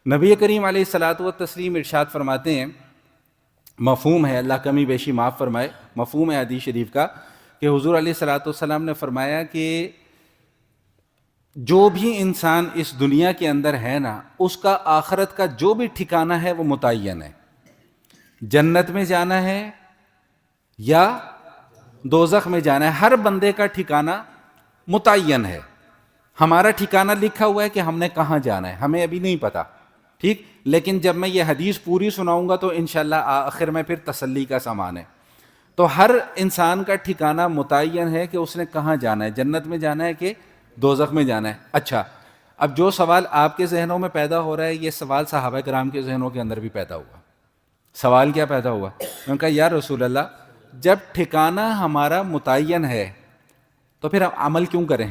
نبی کریم علیہ الصلاۃ والتسلیم ارشاد فرماتے ہیں، مفہوم ہے، اللہ کمی بیشی معاف فرمائے، مفہوم ہے حدیث شریف کا کہ حضور علیہ الصلاۃ والسلام نے فرمایا کہ جو بھی انسان اس دنیا کے اندر ہے نا، اس کا آخرت کا جو بھی ٹھکانہ ہے وہ متعین ہے، جنت میں جانا ہے یا دوزخ میں جانا ہے، ہر بندے کا ٹھکانہ متعین ہے۔ ہمارا ٹھکانہ لکھا ہوا ہے کہ ہم نے کہاں جانا ہے، ہمیں ابھی نہیں پتا، ٹھیک، لیکن جب میں یہ حدیث پوری سناؤں گا تو انشاءاللہ آخر میں پھر تسلی کا سامان ہے۔ تو ہر انسان کا ٹھکانہ متعین ہے کہ اس نے کہاں جانا ہے، جنت میں جانا ہے کہ دوزخ میں جانا ہے۔ اچھا، اب جو سوال آپ کے ذہنوں میں پیدا ہو رہا ہے، یہ سوال صحابہ کرام کے ذہنوں کے اندر بھی پیدا ہوا۔ سوال کیا پیدا ہوا؟ میں نے کہا یا رسول اللہ، جب ٹھکانہ ہمارا متعین ہے تو پھر ہم عمل کیوں کریں؟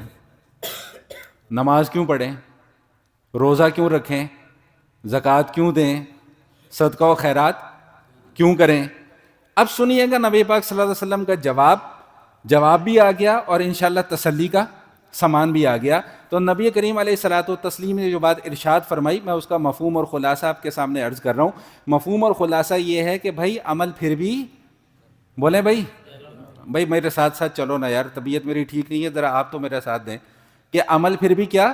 نماز کیوں پڑھیں؟ روزہ کیوں رکھیں؟ زکوٰۃ کیوں دیں؟ صدقہ و خیرات کیوں کریں؟ اب سنیے گا نبی پاک صلی اللہ علیہ وسلم کا جواب بھی آ گیا اور انشاءاللہ تسلی کا سامان بھی آ گیا۔ تو نبی کریم علیہ الصلاۃ والتسلیم نے جو بات ارشاد فرمائی، میں اس کا مفہوم اور خلاصہ آپ کے سامنے عرض کر رہا ہوں۔ مفہوم اور خلاصہ یہ ہے کہ بھائی عمل پھر بھی، بولیں بھائی میرے ساتھ ساتھ چلو نا یار، طبیعت میری ٹھیک نہیں ہے، ذرا آپ تو میرا ساتھ دیں، کہ عمل پھر بھی کیا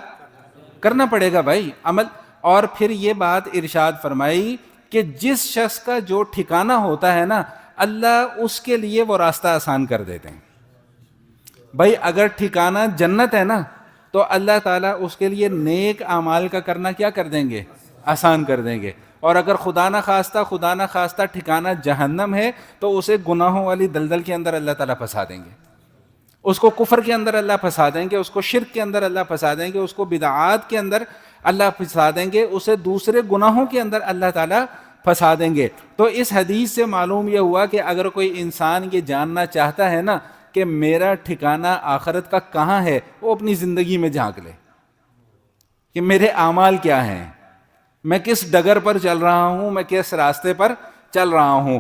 کرنا پڑے گا بھائی، عمل۔ اور پھر یہ بات ارشاد فرمائی کہ جس شخص کا جو ٹھکانہ ہوتا ہے نا، اللہ اس کے لیے وہ راستہ آسان کر دیتے ہیں۔ بھائی اگر ٹھکانہ جنت ہے نا، تو اللہ تعالیٰ اس کے لیے نیک اعمال کا کرنا کیا کر دیں گے؟ آسان کر دیں گے۔ اور اگر خدا نہ خواستہ ٹھکانہ جہنم ہے تو اسے گناہوں والی دلدل کے اندر اللہ تعالیٰ پھنسا دیں گے، اس کو کفر کے اندر اللہ پھنسا دیں گے، اس کو شرک کے اندر اللہ پھنسا دیں گے، اس کو بدعات کے اندر اللہ پھنسا دیں گے، اسے دوسرے گناہوں کے اندر اللہ تعالیٰ پھنسا دیں گے۔ تو اس حدیث سے معلوم یہ ہوا کہ اگر کوئی انسان یہ جاننا چاہتا ہے نا کہ میرا ٹھکانہ آخرت کا کہاں ہے، وہ اپنی زندگی میں جھانک لے کہ میرے اعمال کیا ہیں، میں کس ڈگر پر چل رہا ہوں، میں کس راستے پر چل رہا ہوں۔